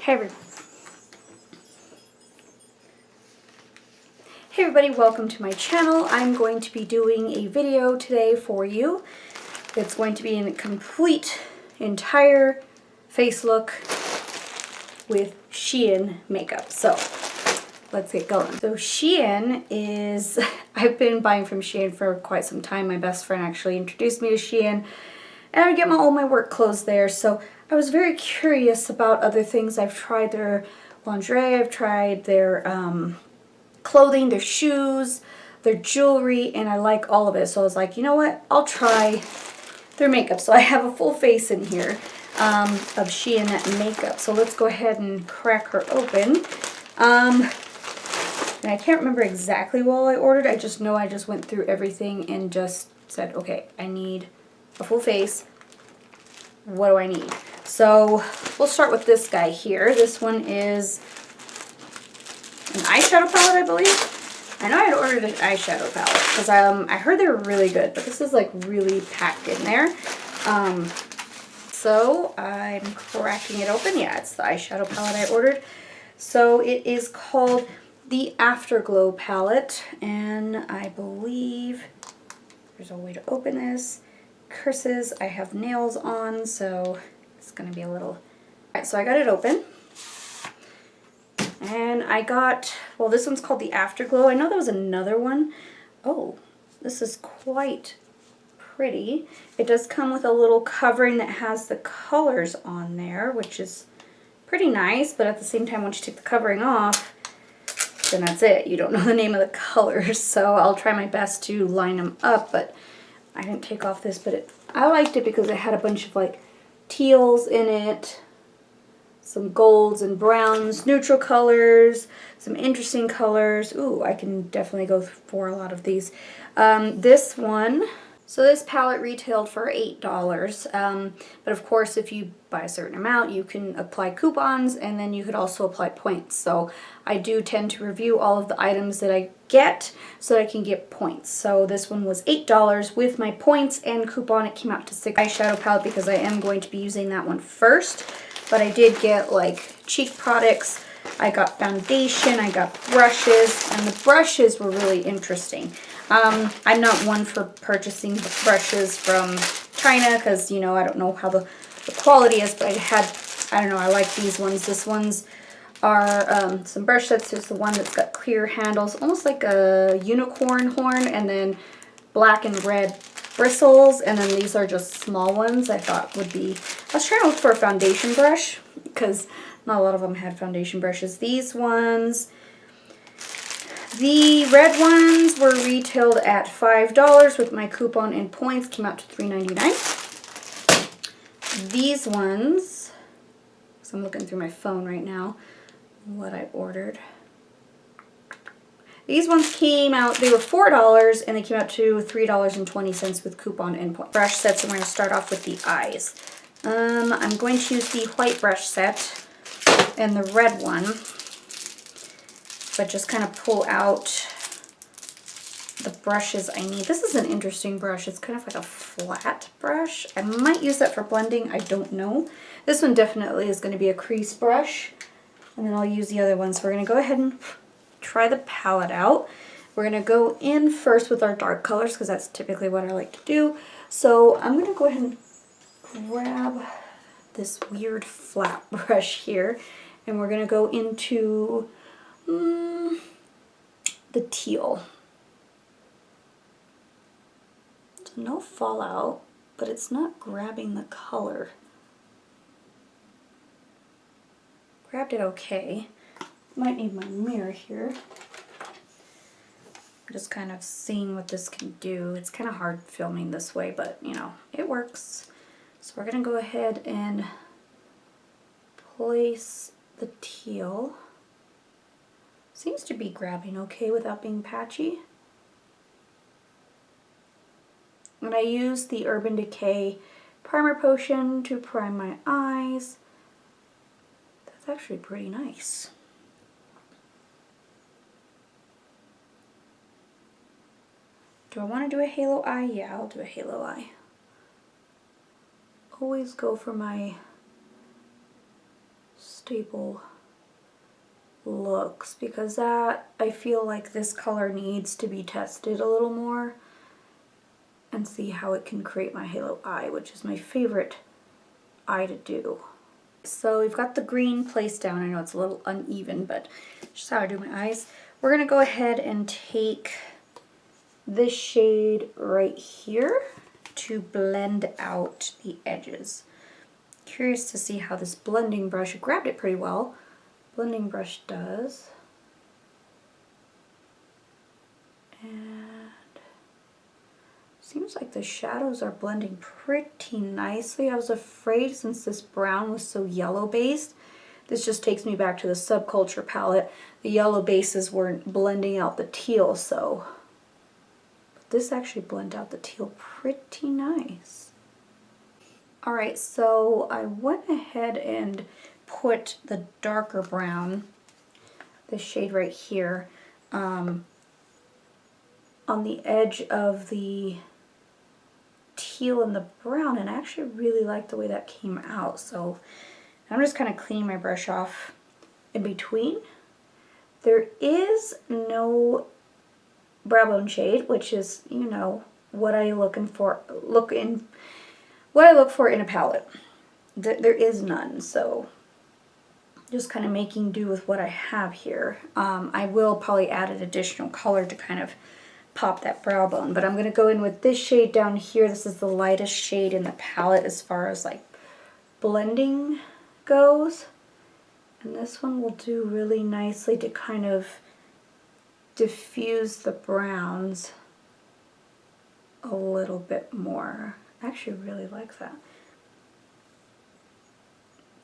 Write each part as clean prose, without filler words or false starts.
Hey everybody, welcome to my channel. I'm going to be doing a video today for you. It's going to be a complete, entire face look with Shein makeup. So let's get going. So Shein is, I've been buying from Shein for quite some time. My best friend actually introduced me to Shein, and I get all my work clothes there. So I was very curious about other things. I've tried their lingerie, I've tried their clothing, their shoes, their jewelry, and I like all of it. So I was like, you know what, I'll try their makeup. So I have a full face in here of Shein makeup. So let's go ahead and crack her open. And I can't remember exactly what I ordered. I just know I just went through everything and just said, okay, I need a full face. What do I need? So we'll start with this guy here. This one is an eyeshadow palette, I believe. I know I had ordered an eyeshadow palette because I heard they were really good, but this is like really packed in there. So I'm cracking it open. Yeah, it's the eyeshadow palette I ordered. So it is called the Afterglow palette, and I believe there's a way to open this. Curses, I have nails on, so it's gonna be a little... Alright, so I got it open. And I got, well, this one's called the Afterglow. I know there was another one. Oh, this is quite pretty. It does come with a little covering that has the colors on there, which is pretty nice, but at the same time, once you take the covering off, then that's it. You don't know the name of the colors, so I'll try my best to line them up, but I didn't take off this, but I liked it because it had a bunch of like teals in it, some golds and browns, neutral colors, some interesting colors. Ooh, I can definitely go for a lot of these. This one, so this palette retailed for $8, but of course if you buy a certain amount you can apply coupons, and then you could also apply points. So I do tend to review all of the items that I get so that I can get points. So this one was $8 with my points and coupon. It came out to $6. Eyeshadow palette because I am going to be using that one first, but I did get like cheek products, I got foundation, I got brushes, and the brushes were really interesting. I'm not one for purchasing brushes from China because, you know, I don't know how the quality is, but I don't know, I like these ones. This one's are some brush sets. There's the one that's got clear handles, almost like a unicorn horn, and then black and red bristles, and then these are just small ones I thought would be... I was trying to look for a foundation brush because not a lot of them had foundation brushes. These ones... The red ones were retailed at $5 with my coupon and points. Came out to $3.99. These ones, so I'm looking through my phone right now, what I ordered. These ones came out, they were $4 and they came out to $3.20 with coupon and points. Brush sets, and we're going to start off with the eyes. I'm going to use the white brush set and the red one, but just kind of pull out the brushes I need. This is an interesting brush. It's kind of like a flat brush. I might use that for blending. I don't know. This one definitely is going to be a crease brush, and then I'll use the other ones. So we're going to go ahead and try the palette out. We're going to go in first with our dark colors because that's typically what I like to do. So I'm going to go ahead and grab this weird flat brush here, and we're going to go into the teal. So no fallout, but it's not grabbing the color. Grabbed it okay. Might need my mirror here. Just kind of seeing what this can do. It's kind of hard filming this way, but you know, it works. So we're gonna go ahead and place the teal. Seems to be grabbing okay without being patchy. And I use the Urban Decay Primer Potion to prime my eyes. That's actually pretty nice. Do I want to do a halo eye? Yeah, I'll do a halo eye. Always go for my stable looks, because that, I feel like this color needs to be tested a little more and see how it can create my halo eye, which is my favorite eye to do. So we've got the green placed down. I know it's a little uneven, but just how I do my eyes. We're gonna go ahead and take this shade right here to blend out the edges. Curious to see how this blending brush, I grabbed it pretty well. Blending brush does. And seems like the shadows are blending pretty nicely. I was afraid, since this brown was so yellow based, this just takes me back to the Subculture palette. The yellow bases weren't blending out the teal, so but this actually blended out the teal pretty nice. Alright, so I went ahead and put the darker brown, this shade right here, on the edge of the teal and the brown, and I actually really like the way that came out. So I'm just kind of cleaning my brush off in between. There is no brow bone shade, which is, you know, what I look for in a palette. There is none, so just kind of making do with what I have here. I will probably add an additional color to kind of pop that brow bone, but I'm going to go in with this shade down here. This is the lightest shade in the palette as far as like blending goes, and this one will do really nicely to kind of diffuse the browns a little bit more. I actually really like that.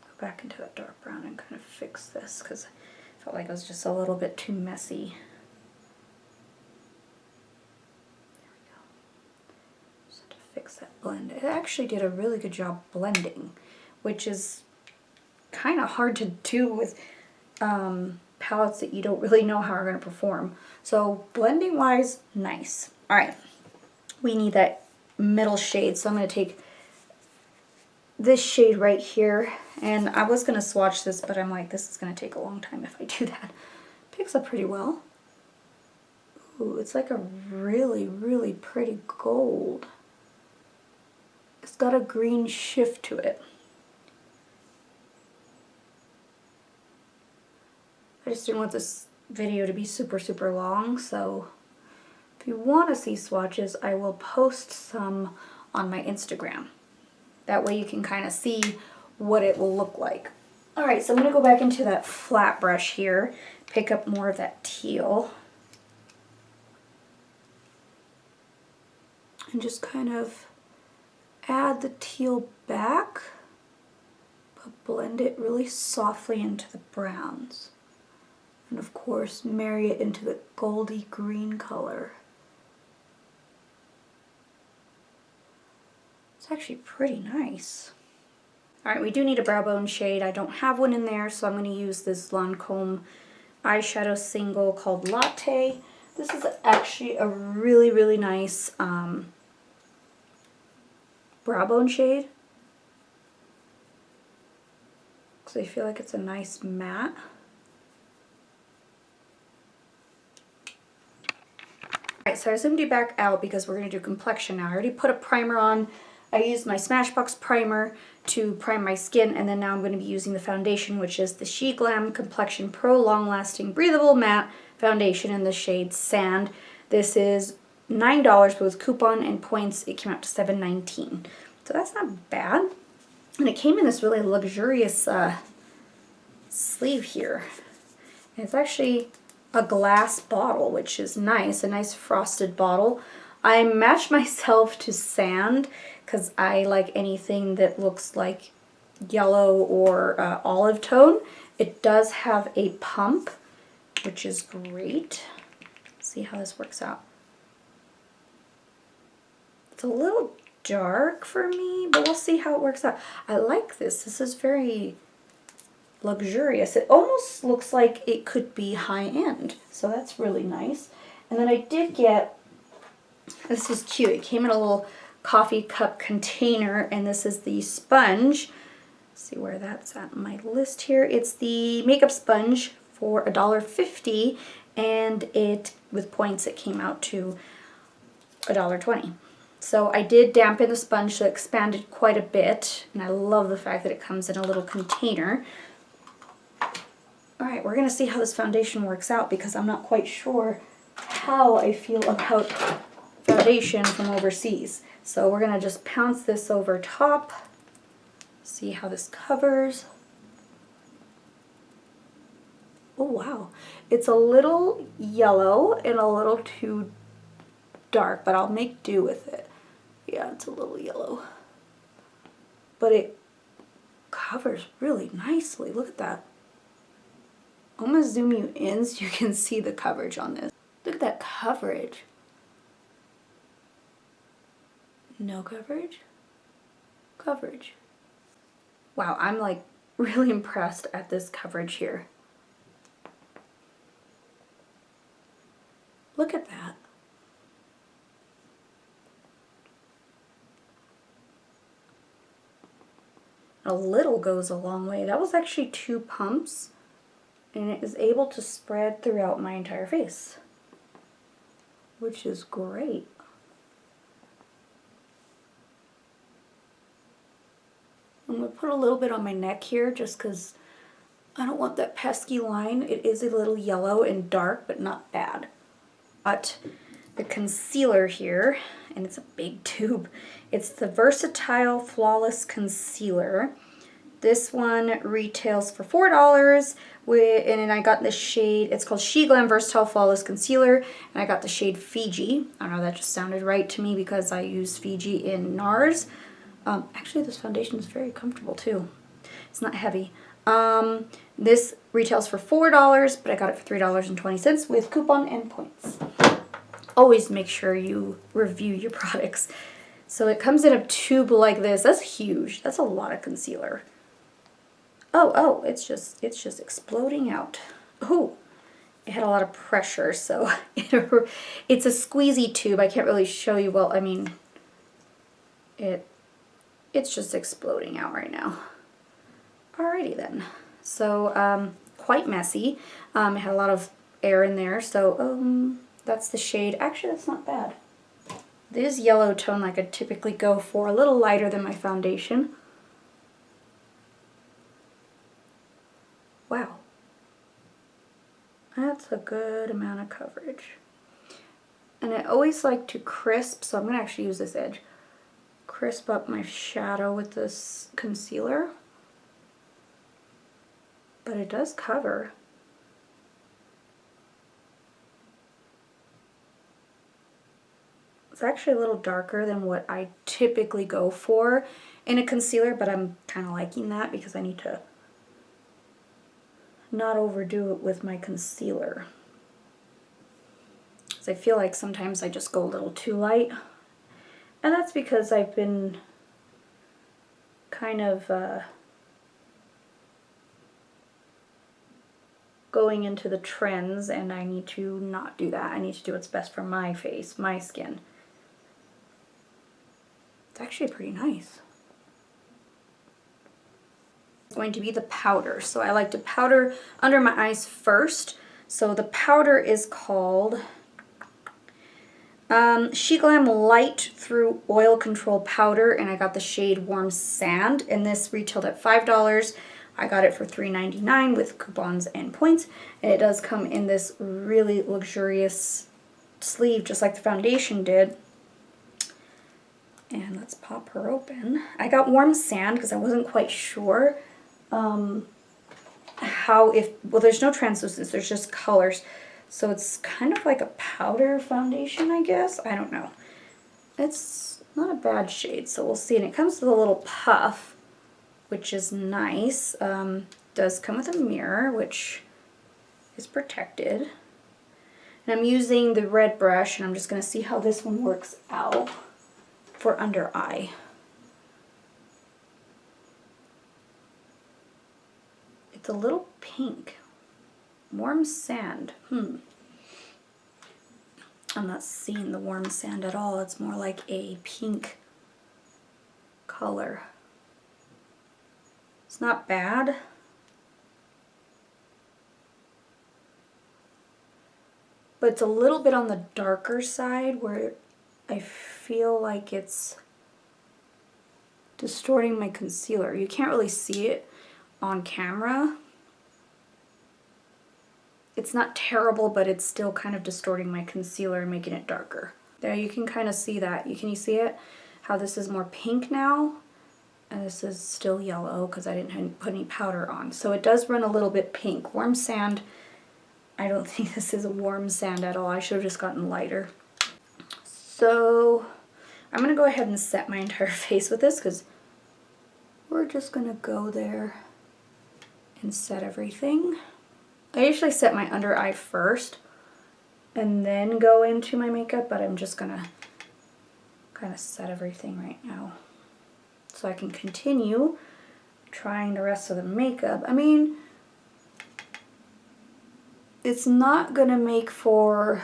Go back into that dark brown and kind of fix this because I felt like it was just a little bit too messy. Fix that blend. It actually did a really good job blending, which is kind of hard to do with palettes that you don't really know how are going to perform. So blending wise, nice. Alright, we need that middle shade, so I'm going to take this shade right here, and I was going to swatch this, but I'm like, this is going to take a long time if I do that. Picks up pretty well. Ooh, it's like a really, really pretty gold. It's got a green shift to it. I just didn't want this video to be super, super long, so if you want to see swatches, I will post some on my Instagram. That way you can kind of see what it will look like. Alright, so I'm going to go back into that flat brush here, pick up more of that teal, and just kind of add the teal back, but blend it really softly into the browns. And of course, marry it into the goldy green color. It's actually pretty nice. Alright, we do need a brow bone shade. I don't have one in there, so I'm going to use this Lancome eyeshadow single called Latte. This is actually a really, really nice brow bone shade, because I feel like it's a nice matte. Alright, so I zoomed you back out because we're going to do complexion now. I already put a primer on. I used my Smashbox primer to prime my skin, and then now I'm going to be using the foundation, which is the She Glam Complexion Pro Long Lasting Breathable Matte Foundation in the shade Sand. This is $9, but with coupon and points it came out to $7.19. So that's not bad. And it came in this really luxurious sleeve here. And it's actually a glass bottle, which is nice, a nice frosted bottle. I matched myself to Sand because I like anything that looks like yellow or olive tone. It does have a pump, which is great. Let's see how this works out. It's a little dark for me, but we'll see how it works out. I like this. This is very luxurious. It almost looks like it could be high-end, so that's really nice. And then I did get, this is cute, it came in a little coffee cup container, and this is the sponge See where that's at on my list here. It's the makeup sponge for $1.50, and it, with points, it came out to $1.20. So I did dampen the sponge so it expanded quite a bit, and I love the fact that it comes in a little container. Alright, we're going to see how this foundation works out because I'm not quite sure how I feel about foundation from overseas. So we're going to just pounce this over top, see how this covers. Oh wow, it's a little yellow and a little too dark, but I'll make do with it. Yeah, it's a little yellow. But it covers really nicely. Look at that. I'm going to zoom you in so you can see the coverage on this. Look at that coverage. No coverage. Coverage. Wow, I'm like really impressed at this coverage here. Look at that. A little goes a long way. That was actually 2 pumps, and it is able to spread throughout my entire face, which is great. I'm going to put a little bit on my neck here just because I don't want that pesky line. It is a little yellow and dark, but not bad. Got the concealer here, and it's a big tube. It's the Versatile Flawless Concealer. This one retails for $4, and I got the shade, it's called She Glam Versatile Flawless Concealer, and I got the shade Fiji. I don't know, that just sounded right to me because I use Fiji in NARS. Actually, this foundation is very comfortable too. It's not heavy. This retails for $4, but I got it for $3.20 with coupon and points. Always make sure you review your products. So it comes in a tube like this. That's huge. That's a lot of concealer. Oh, it's just exploding out. Ooh, it had a lot of pressure, so it's a squeezy tube. I can't really show you well. I mean, it's just exploding out right now. Alrighty then. So quite messy. It had a lot of air in there. So that's the shade. Actually, that's not bad. This yellow tone like I typically go for, a little lighter than my foundation. Wow. That's a good amount of coverage. And I always like to crisp, so I'm going to actually use this edge. Crisp up my shadow with this concealer. But it does cover. It's actually a little darker than what I typically go for in a concealer, but I'm kind of liking that because I need to not overdo it with my concealer. So I feel like sometimes I just go a little too light, and that's because I've been kind of going into the trends, and I need to not do that. I need to do what's best for my face, my skin. It's actually pretty nice. It's going to be the powder. So I like to powder under my eyes first. So the powder is called She Glam Light Through Oil Control Powder, and I got the shade Warm Sand, and this retailed at $5. I got it for $3.99 with coupons and points, and it does come in this really luxurious sleeve, just like the foundation did. And let's pop her open. I got Warm Sand because I wasn't quite sure how, well, there's no translucence, there's just colors. So it's kind of like a powder foundation, I guess. I don't know. It's not a bad shade, so we'll see. And it comes with a little puff, which is nice. Does come with a mirror, which is protected. And I'm using the red brush, and I'm just going to see how this one works out for under eye. It's a little pink. Warm Sand. I'm not seeing the Warm Sand at all. It's more like a pink color. It's not bad. But it's a little bit on the darker side where I feel like it's distorting my concealer. You can't really see it on camera. It's not terrible, but it's still kind of distorting my concealer and making it darker. There, you can kind of see that. Can you see it? How this is more pink now, and this is still yellow because I didn't put any powder on. So it does run a little bit pink. Warm sand, I don't think this is a warm sand at all. I should have just gotten lighter. So I'm going to go ahead and set my entire face with this because we're just going to go there and set everything. I usually set my under eye first and then go into my makeup, but I'm just going to kind of set everything right now so I can continue trying the rest of the makeup. I mean, it's not going to make for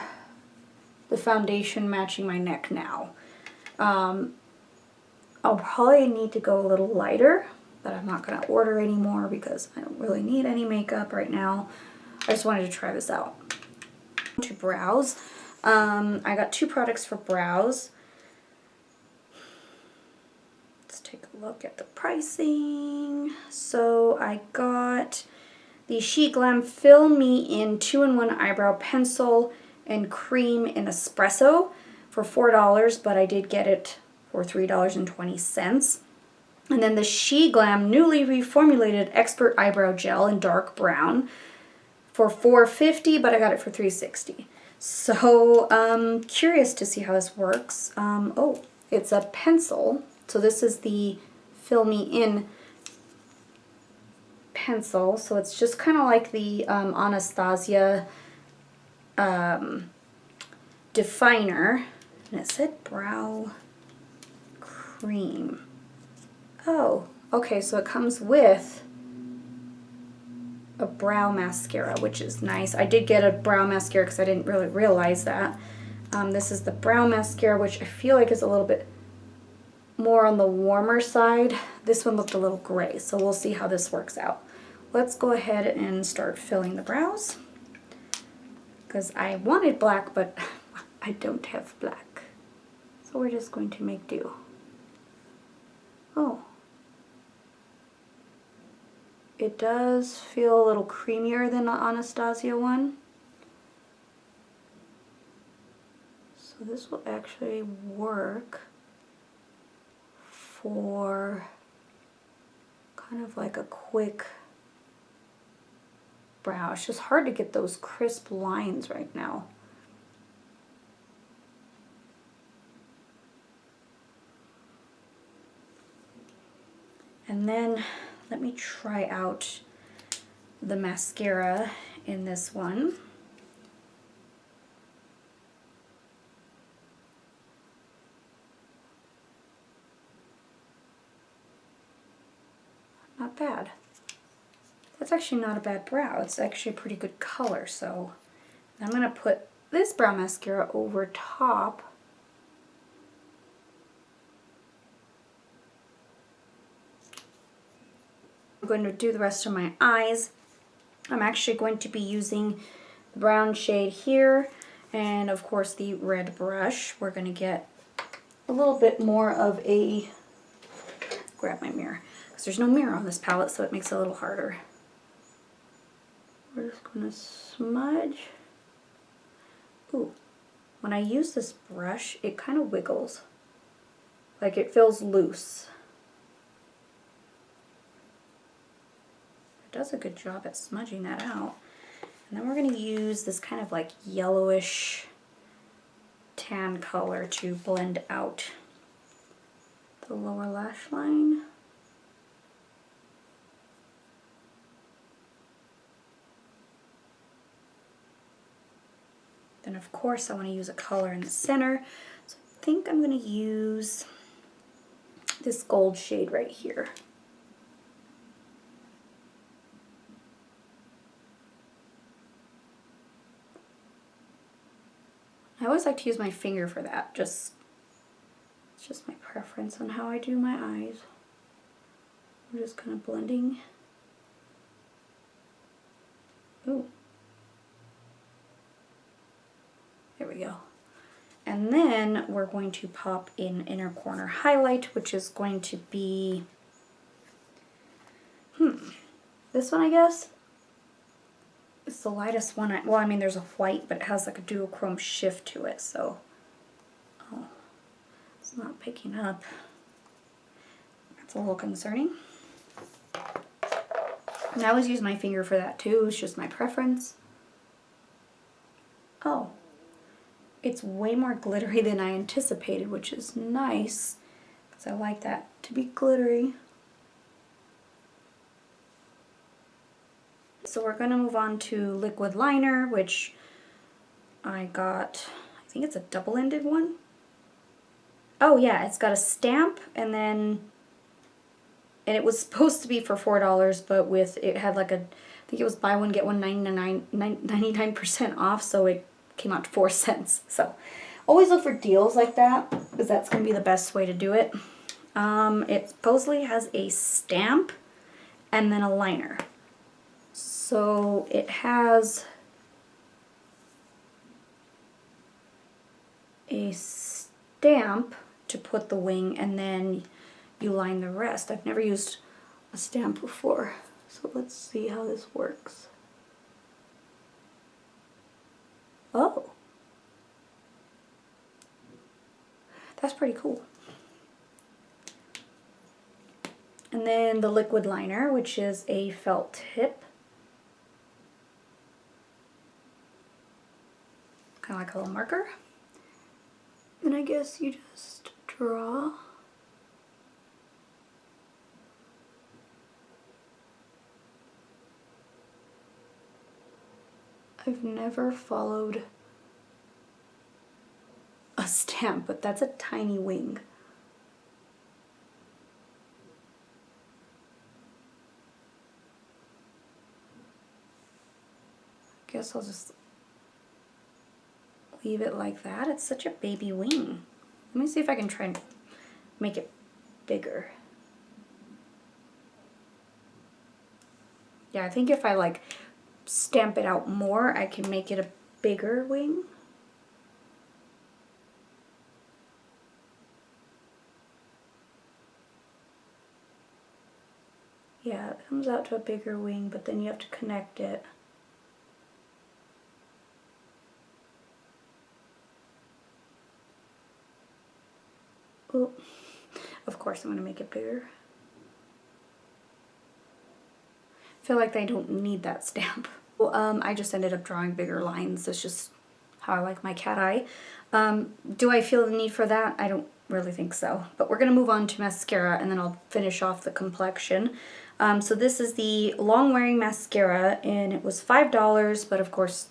the foundation matching my neck now. I'll probably need to go a little lighter, but I'm not going to order anymore because I don't really need any makeup right now. I just wanted to try this out. To brows, I got 2 products for brows. Let's take a look at the pricing. So I got the Shein Fill Me In 2-in-1 Eyebrow Pencil and Cream in Espresso for $4, but I did get it for $3.20. And then the Shein Newly Reformulated Expert Eyebrow Gel in Dark Brown for $4.50, but I got it for $3.60. So curious to see how this works. Oh, it's a pencil. So this is the Fill Me In pencil. So it's just kind of like the Anastasia definer. And it said brow cream. Oh, okay, so it comes with a brow mascara, which is nice. I did get a brow mascara because I didn't really realize that. This is the brow mascara, which I feel like is a little bit more on the warmer side. This one looked a little gray, so we'll see how this works out. Let's go ahead and start filling the brows because I wanted black, but I don't have black. So we're just going to make do. Oh. It does feel a little creamier than the Anastasia one. So this will actually work for kind of like a quick brow. It's just hard to get those crisp lines right now. And then let me try out the mascara in this one. Not bad. That's actually not a bad brow. It's actually a pretty good color. So I'm going to put this brow mascara over top. I'm going to do the rest of my eyes. I'm actually going to be using the brown shade here and of course the red brush. We're going to get a little bit more of a, grab my mirror, because there's no mirror on this palette, so it makes it a little harder. We're just going to smudge. Ooh, when I use this brush, it kind of wiggles. Like it feels loose. It does a good job at smudging that out. And then we're going to use this kind of like yellowish tan color to blend out the lower lash line. Then of course I want to use a color in the center. So I think I'm going to use this gold shade right here. I always like to use my finger for that. It's just my preference on how I do my eyes. I'm just kind of blending. Ooh. There we go. And then we're going to pop in inner corner highlight, which is going to be, this one, I guess. It's the lightest one. Well, I mean, there's a white, but it has like a duochrome shift to it, so, oh, it's not picking up. That's a little concerning. And I always use my finger for that too. It's just my preference. Oh. It's way more glittery than I anticipated, which is nice, because I like that to be glittery. So we're going to move on to liquid liner, which I got, I think it's a double-ended one. Oh yeah, it's got a stamp, and it was supposed to be for $4, but it had like I think it was buy one, get one 99% off, so it came out to 4 cents. So always look for deals like that, because that's going to be the best way to do it. It supposedly has a stamp and then a liner. So it has a stamp to put the wing, and then you line the rest. I've never used a stamp before, so let's see how this works. Oh, that's pretty cool. And then the liquid liner, which is a felt tip. Kind of like a little marker. Then I guess you just draw. I've never followed a stamp, but that's a tiny wing. I guess I'll just leave it like that. It's such a baby wing. Let me see if I can try and make it bigger. Yeah, I think if I like stamp it out more, I can make it a bigger wing. Yeah, it comes out to a bigger wing, but then you have to connect it. Oh, of course I'm going to make it bigger. I feel like I don't need that stamp. Well, I just ended up drawing bigger lines. That's just how I like my cat eye. Do I feel the need for that? I don't really think so. But we're going to move on to mascara, and then I'll finish off the complexion. So this is the long wearing mascara, and it was $5, but of course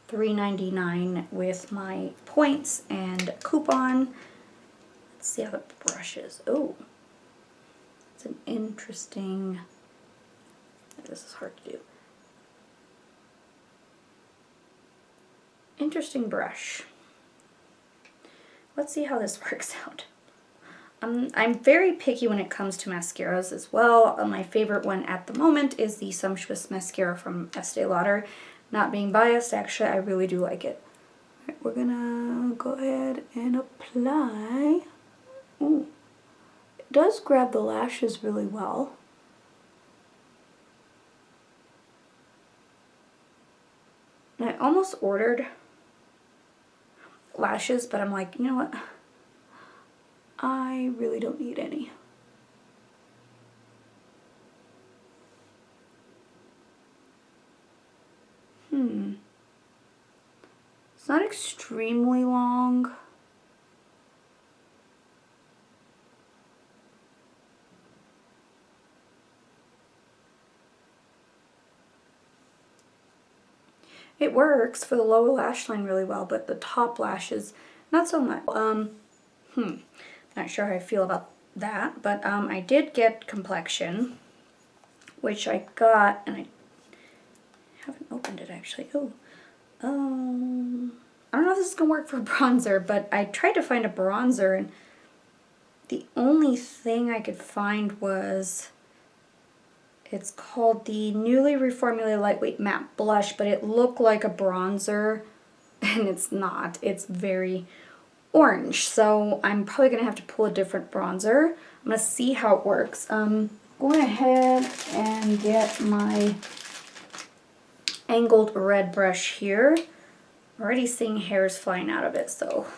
$3.99 with my points and coupon. Let's see how the brush is. Oh, it's an interesting, this is hard to do. Interesting brush. Let's see how this works out. I'm very picky when it comes to mascaras as well. My favorite one at the moment is the Sumptuous Mascara from Estee Lauder. Not being biased, actually, I really do like it. All right, we're gonna go ahead and apply. Ooh, it does grab the lashes really well. And I almost ordered lashes, but I'm like, you know what? I really don't need any. It's not extremely long. It works for the lower lash line really well, but the top lashes, not so much. Not sure how I feel about that, but I did get complexion, which I got, and I haven't opened it actually. Oh, I don't know if this is gonna work for bronzer, but I tried to find a bronzer, and the only thing I could find was It's called the Newly Reformulated Lightweight Matte Blush, but it looked like a bronzer, and it's not. It's very orange, so I'm probably going to have to pull a different bronzer. I'm going to see how it works. Going ahead and get my angled red brush here. I'm already seeing hairs flying out of it, so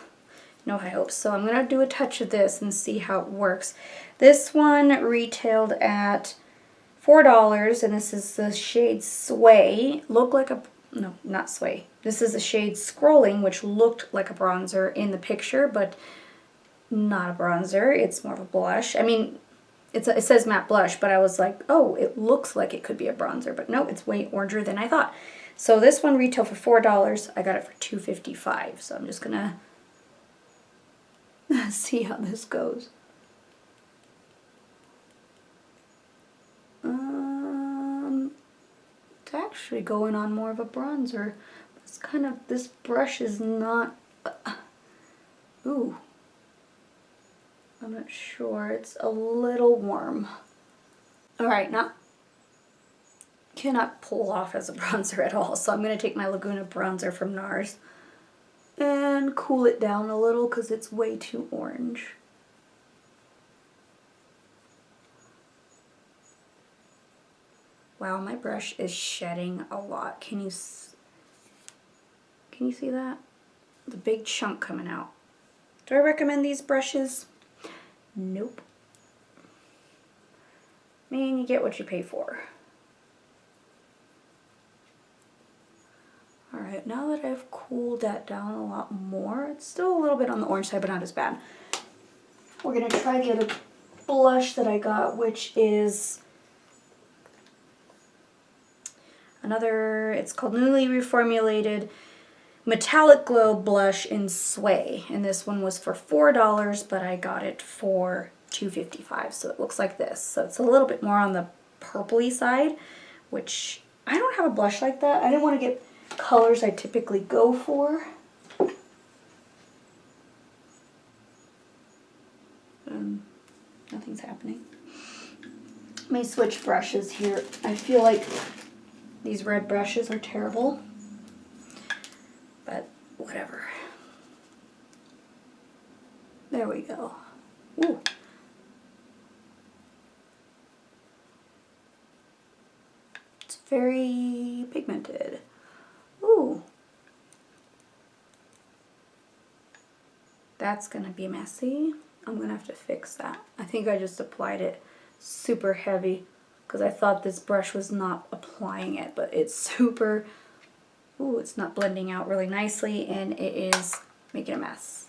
no high hopes. So I'm going to do a touch of this and see how it works. This one retailed at $4, and this is the shade Sway. Looked like a, no, not Sway. This is the shade Scrolling, which looked like a bronzer in the picture, but not a bronzer. It's more of a blush. I mean, it says matte blush, but I was like, oh, it looks like it could be a bronzer, but no, it's way oranger than I thought. So this one retailed for $4. I got it for $2.55. So I'm just gonna see how this goes. It's actually going on more of a bronzer. It's kind of, this brush is not, ooh, I'm not sure. It's a little warm. All right, now, cannot pull off as a bronzer at all. So I'm going to take my Laguna bronzer from NARS and cool it down a little because it's way too orange. Wow, my brush is shedding a lot. Can you see that? The big chunk coming out. Do I recommend these brushes? Nope. I mean, you get what you pay for. Alright, now that I've cooled that down a lot more, it's still a little bit on the orange side, but not as bad. We're going to try the other blush that I got, which is another, it's called Newly Reformulated Metallic Glow Blush in Sway. And this one was for $4, but I got it for $2.55. So it looks like this. So it's a little bit more on the purpley side, which I don't have a blush like that. I didn't want to get colors I typically go for. Nothing's happening. Let me switch brushes here. I feel like these red brushes are terrible, but whatever. There we go. Ooh. It's very pigmented. Ooh. That's gonna be messy. I'm gonna have to fix that. I think I just applied it super heavy because I thought this brush was not applying it, but it's super, ooh, it's not blending out really nicely and it is making a mess.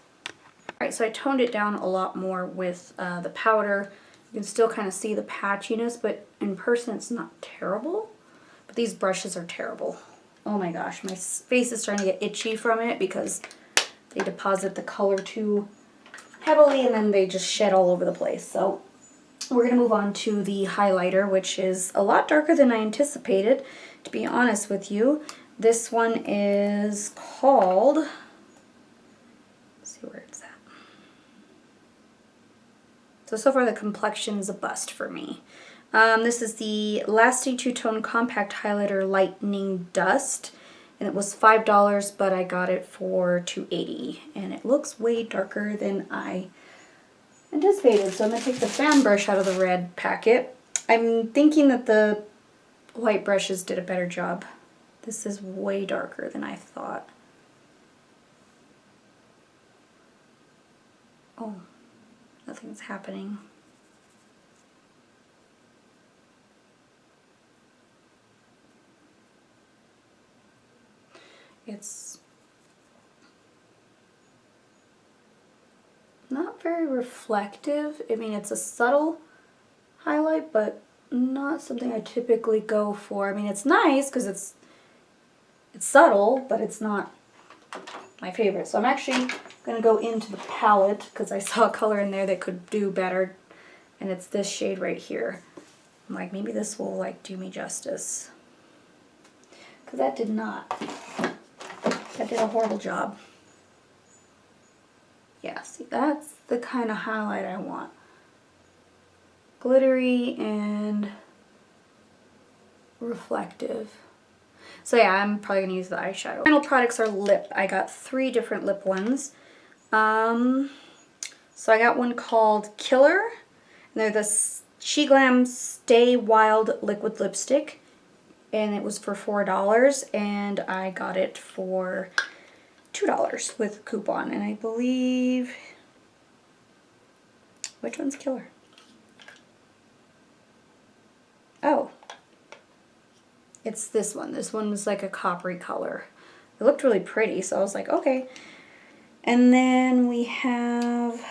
Alright, so I toned it down a lot more with the powder. You can still kind of see the patchiness, but in person it's not terrible. But these brushes are terrible. Oh my gosh, my face is starting to get itchy from it because they deposit the color too heavily and then they just shed all over the place. So we're going to move on to the highlighter, which is a lot darker than I anticipated, to be honest with you. This one is called, let's see where it's at. So far the complexion is a bust for me. This is the Lasting Two-Tone Compact Highlighter Lightning Dust. And it was $5, but I got it for $2.80. And it looks way darker than I anticipated. So I'm going to take the fan brush out of the red packet. I'm thinking that the white brushes did a better job. This is way darker than I thought. Oh, nothing's happening. It's not very reflective. I mean, it's a subtle highlight, but not something I typically go for. I mean, it's nice because it's subtle, but it's not my favorite. So I'm actually going to go into the palette because I saw a color in there that could do better, and it's this shade right here. I'm like, maybe this will like do me justice, because that did not. That did a horrible job. Yeah, see, that's the kind of highlight I want. Glittery and reflective. So yeah, I'm probably going to use the eyeshadow. Final products are lip. I got 3 different lip ones. So I got one called Killer. And they're the Shein Stay Wild Liquid Lipstick. And it was for $4. And I got it for $2 with coupon. And I believe... Which one's Killer? Oh. It's this one. This one was like a coppery color. It looked really pretty, so I was like, okay. And then we have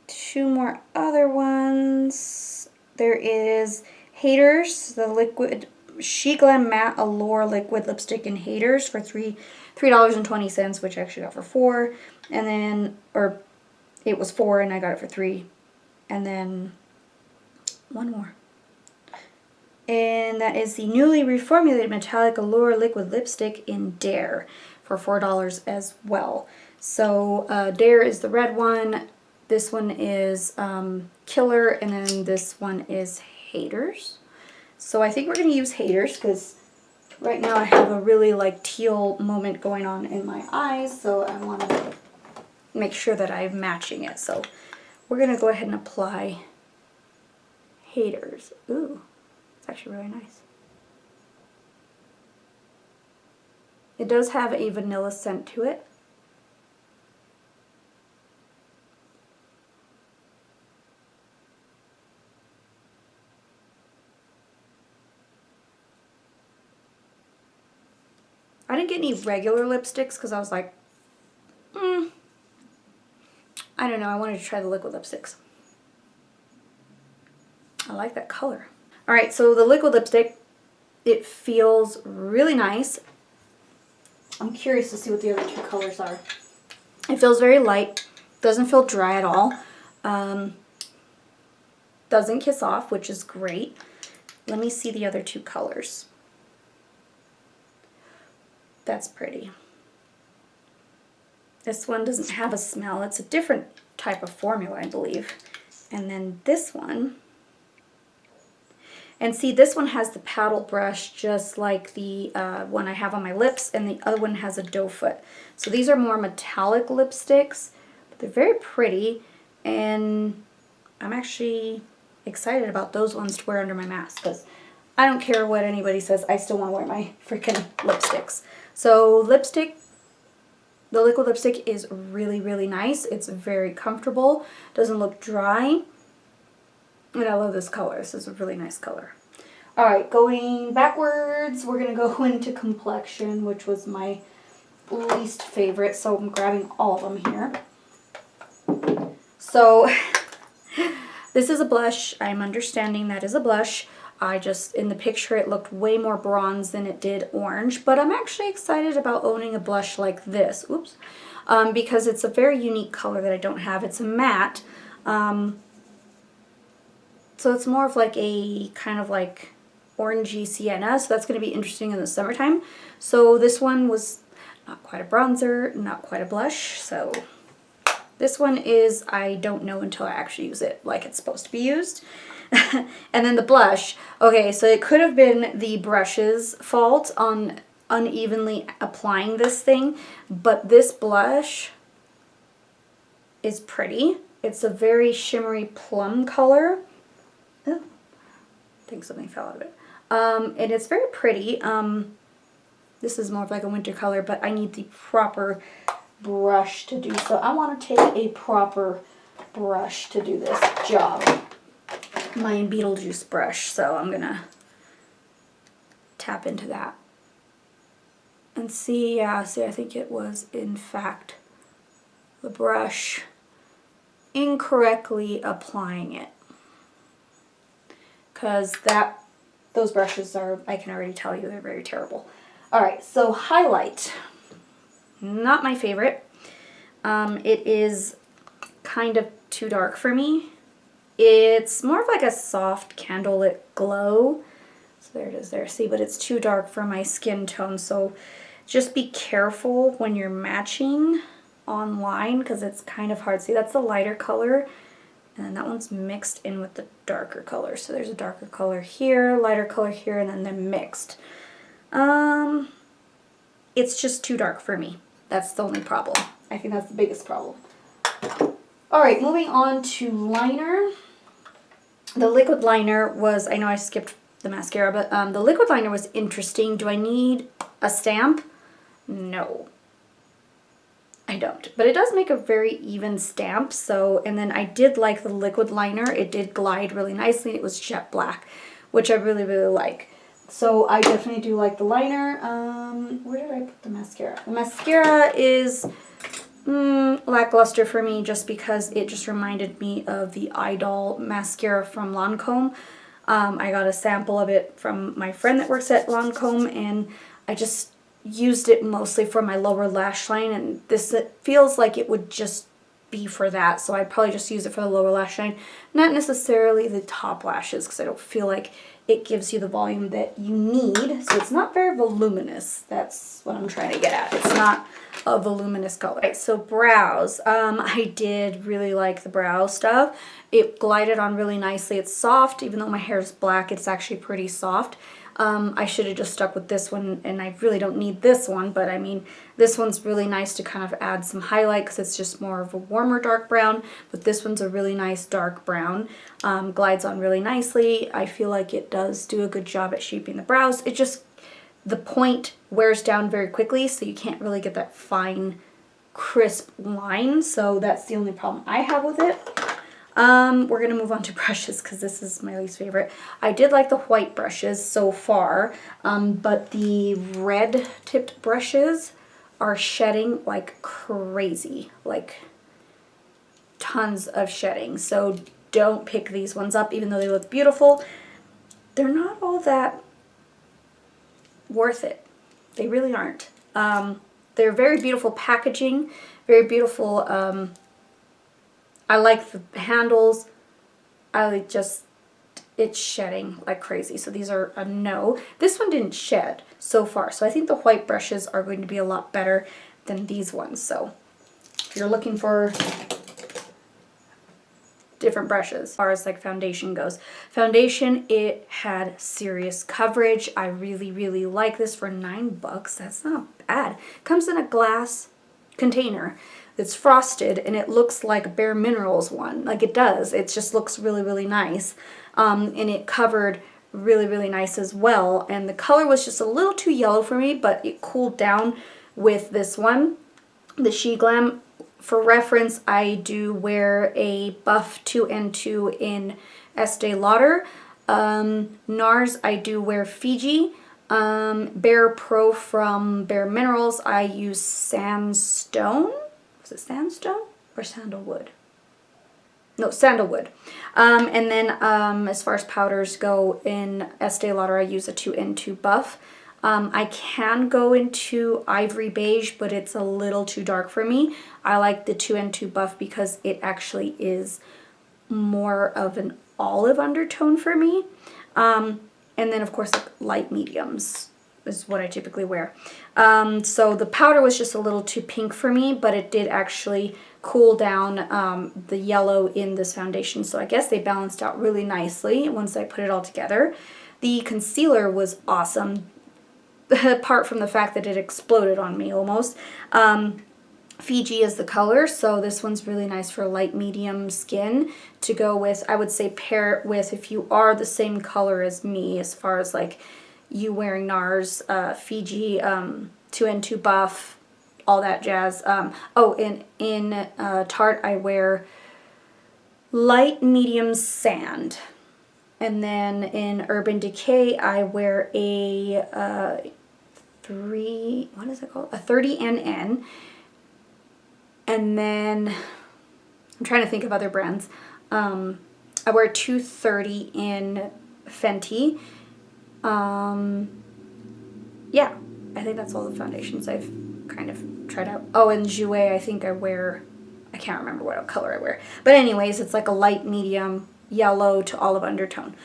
2 more other ones. There is Haters, the liquid Shein Matte Allure Liquid Lipstick in Haters for $3.20, which I actually got for $4. And then, or it was $4 and I got it for $3. And then one more. And that is the newly reformulated Metallic Allure Liquid Lipstick in Dare for $4 as well. So Dare is the red one, this one is Killer, and then this one is Haters. So I think we're going to use Haters because right now I have a really like teal moment going on in my eyes, so I want to make sure that I'm matching it. So we're going to go ahead and apply Haters. Ooh. Actually really nice. It does have a vanilla scent to it. I didn't get any regular lipsticks because I was like, I don't know, I wanted to try the liquid lipsticks. I like that color. Alright, so the liquid lipstick, it feels really nice. I'm curious to see what the other 2 colors are. It feels very light, doesn't feel dry at all. Doesn't kiss off, which is great. Let me see the other 2 colors. That's pretty. This one doesn't have a smell. It's a different type of formula, I believe. And then this one... And see, this one has the paddle brush just like the one I have on my lips, and the other one has a doe foot. So these are more metallic lipsticks, but they're very pretty, and I'm actually excited about those ones to wear under my mask, because I don't care what anybody says, I still want to wear my freaking lipsticks. So lipstick, the liquid lipstick is really, really nice. It's very comfortable, doesn't look dry. And I love this color. This is a really nice color. Alright, going backwards, we're going to go into complexion, which was my least favorite. So I'm grabbing all of them here. So this is a blush. I'm understanding that is a blush. In the picture it looked way more bronze than it did orange. But I'm actually excited about owning a blush like this. Oops. Because it's a very unique color that I don't have. It's a matte. So it's more of like a kind of like orangey sienna, so that's going to be interesting in the summertime. So this one was not quite a bronzer, not quite a blush, so this one is, I don't know until I actually use it like it's supposed to be used. And then the blush, okay, so it could have been the brush's fault on unevenly applying this thing, but this blush is pretty. It's a very shimmery plum color. Oh, I think something fell out of it. And it's very pretty. This is more of like a winter color, but I need the proper brush to do so. I want to take a proper brush to do this job. My Beetlejuice brush, so I'm going to tap into that. And see, yeah, see, I think it was, in fact, the brush incorrectly applying it. Because those brushes are, I can already tell you, they're very terrible. Alright, so highlight. Not my favorite. It is kind of too dark for me. It's more of like a soft candlelit glow. So there it is there. See, but it's too dark for my skin tone. So just be careful when you're matching online because it's kind of hard. See, that's the lighter color. And then that one's mixed in with the darker color. So there's a darker color here, lighter color here, and then they're mixed. It's just too dark for me. That's the only problem. I think that's the biggest problem. All right, moving on to liner. The liquid liner was, I know I skipped the mascara, but the liquid liner was interesting. Do I need a stamp? No. I don't. But it does make a very even stamp. So, and then I did like the liquid liner. It did glide really nicely. It was jet black, which I really, really like. So I definitely do like the liner. Where did I put the mascara? The mascara is lackluster for me just because it just reminded me of the Idol mascara from Lancome. I got a sample of it from my friend that works at Lancome, and I just used it mostly for my lower lash line, and this it feels like it would just be for that, so I'd probably just use it for the lower lash line, not necessarily the top lashes, because I don't feel like it gives you the volume that you need. So it's not very voluminous. That's what I'm trying to get at. It's not a voluminous color. Right, so brows. I did really like the brow stuff. It glided on really nicely. It's soft, even though my hair is black, it's actually pretty soft. I should have just stuck with this one, and I really don't need this one, but I mean, this one's really nice to kind of add some highlight because it's just more of a warmer dark brown, but this one's a really nice dark brown. Glides on really nicely. I feel like it does do a good job at shaping the brows. It just, the point wears down very quickly, so you can't really get that fine, crisp line, so that's the only problem I have with it. We're going to move on to brushes because this is my least favorite. I did like the white brushes so far, but the red tipped brushes are shedding like crazy, like tons of shedding. So don't pick these ones up, even though they look beautiful. They're not all that worth it. They really aren't. They're very beautiful packaging, very beautiful. I like the handles. I like just, it's shedding like crazy. So these are a no. This one didn't shed so far. So I think the white brushes are going to be a lot better than these ones. So if you're looking for different brushes as far as like foundation goes. Foundation, it had serious coverage. I really, really like this for $9. That's not bad. Comes in a glass container. It's frosted and it looks like a Bare Minerals one. Like it does. It just looks really, really nice. And it covered really, really nice as well. And the color was just a little too yellow for me, but it cooled down with this one, the She Glam. For reference, I do wear a Buff 2N2 in Estee Lauder. NARS, I do wear Fiji. Bare Pro from Bare Minerals, I use Sandstone. Was it Sandstone or Sandalwood? No, Sandalwood. And then as far as powders go, in Estee Lauder, I use a 2N2 Buff. I can go into Ivory Beige, but it's a little too dark for me. I like the 2N2 Buff because it actually is more of an olive undertone for me. And then, of course, like light mediums is what I typically wear. So the powder was just a little too pink for me, but it did actually cool down the yellow in this foundation. So I guess they balanced out really nicely once I put it all together. The concealer was awesome, apart from the fact that it exploded on me almost. Fiji is the color, so this one's really nice for light medium skin to go with. I would say pair it with, if you are the same color as me, as far as like you wearing NARS, Fiji, 2N2 Buff, all that jazz. Oh, in Tarte I wear light medium sand. And then in Urban Decay I wear a 30NN. And then I'm trying to think of other brands. I wear 230 in Fenty. Yeah, I think that's all the foundations I've kind of tried out. Oh, and Jouer, I think I wear, I can't remember what color I wear. But anyways, it's like a light medium yellow to olive undertone.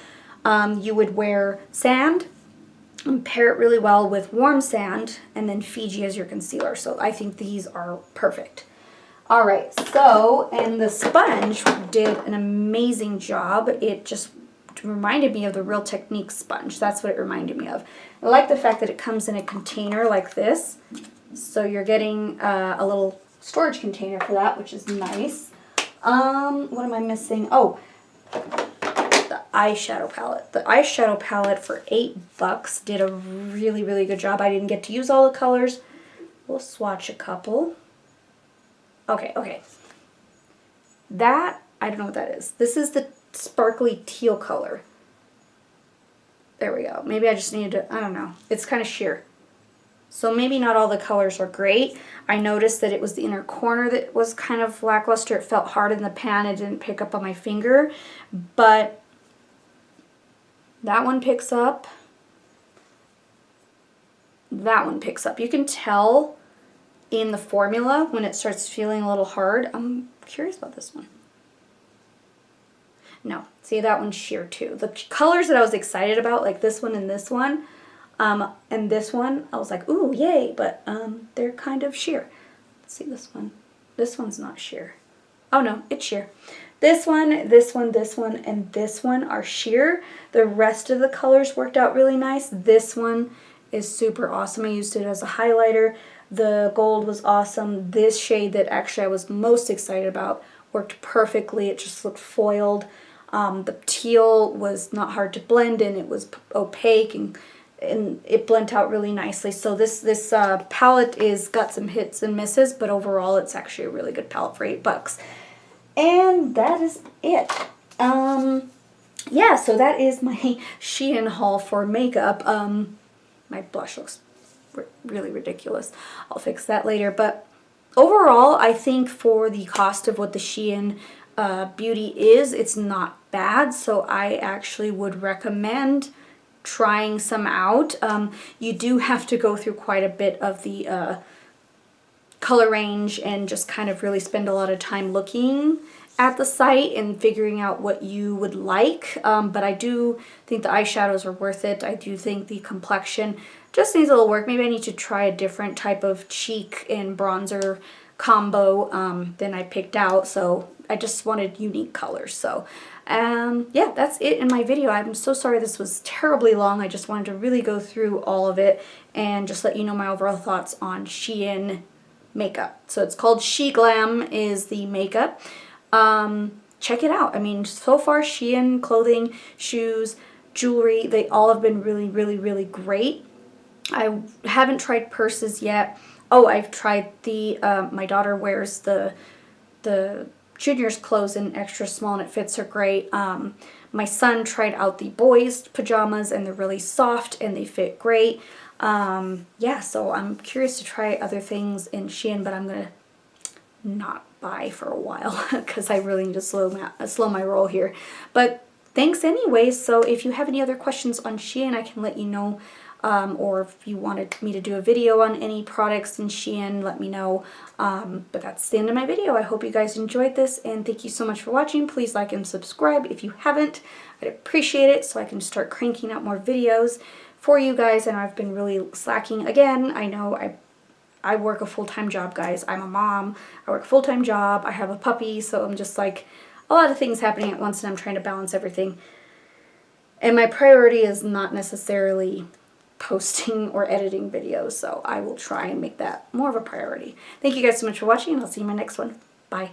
You would wear sand and pair it really well with warm sand, and then Fiji as your concealer. So I think these are perfect. All right, so, and the sponge did an amazing job. It just reminded me of the Real Technique sponge. That's what it reminded me of. I like the fact that it comes in a container like this. So you're getting a little storage container for that, which is nice. What am I missing? Oh, the eyeshadow palette. The eyeshadow palette for $8 did a really, really good job. I didn't get to use all the colors. We'll swatch a couple. Okay. That, I don't know what that is. This is the sparkly teal color. There we go. Maybe I just needed to, I don't know. It's kind of sheer. So maybe not all the colors are great. I noticed that it was the inner corner that was kind of lackluster. It felt hard in the pan. It didn't pick up on my finger. But that one picks up. That one picks up. You can tell in the formula when it starts feeling a little hard. I'm curious about this one. No, see, that one's sheer too. The colors that I was excited about, like this one and this one, and this one, I was like, ooh, yay, but they're kind of sheer. Let's see this one. This one's not sheer. Oh no, it's sheer. This one, this one, this one, and this one are sheer. The rest of the colors worked out really nice. This one is super awesome. I used it as a highlighter. The gold was awesome. This shade that actually I was most excited about worked perfectly. It just looked foiled. The teal was not hard to blend in. It was opaque and it blended out really nicely. So this palette is got some hits and misses, but overall it's actually a really good palette for $8. And that is it. Yeah, so that is my Shein haul for makeup. My blush looks really ridiculous. I'll fix that later. But overall, I think for the cost of what the Shein beauty is, it's not bad. So I actually would recommend trying some out. You do have to go through quite a bit of the color range and just kind of really spend a lot of time looking at the site and figuring out what you would like. But I do think the eyeshadows are worth it. I do think the complexion just needs a little work. Maybe I need to try a different type of cheek and bronzer combo than I picked out. So I just wanted unique colors. So yeah, that's it in my video. I'm so sorry this was terribly long. I just wanted to really go through all of it and just let you know my overall thoughts on Shein makeup. So it's called She Glam is the makeup. Check it out. I mean, so far Shein clothing, shoes, jewelry, they all have been really, really, really great. I haven't tried purses yet. Oh, I've tried the, my daughter wears the junior's clothes in extra small and it fits her great. My son tried out the boys' pajamas and they're really soft and they fit great. Yeah, so I'm curious to try other things in Shein, but I'm going to not buy for a while because I really need to slow my roll here. But thanks anyways. So if you have any other questions on Shein, I can let you know. Or if you wanted me to do a video on any products in Shein, let me know. But that's the end of my video. I hope you guys enjoyed this, and thank you so much for watching. Please like and subscribe if you haven't. I'd appreciate it so I can start cranking out more videos for you guys, and I've been really slacking. Again, I know I work a full-time job, guys. I'm a mom. I work a full-time job. I have a puppy, so I'm just like a lot of things happening at once, and I'm trying to balance everything. And my priority is not necessarily posting or editing videos, so I will try and make that more of a priority. Thank you guys so much for watching, and I'll see you in my next one. Bye.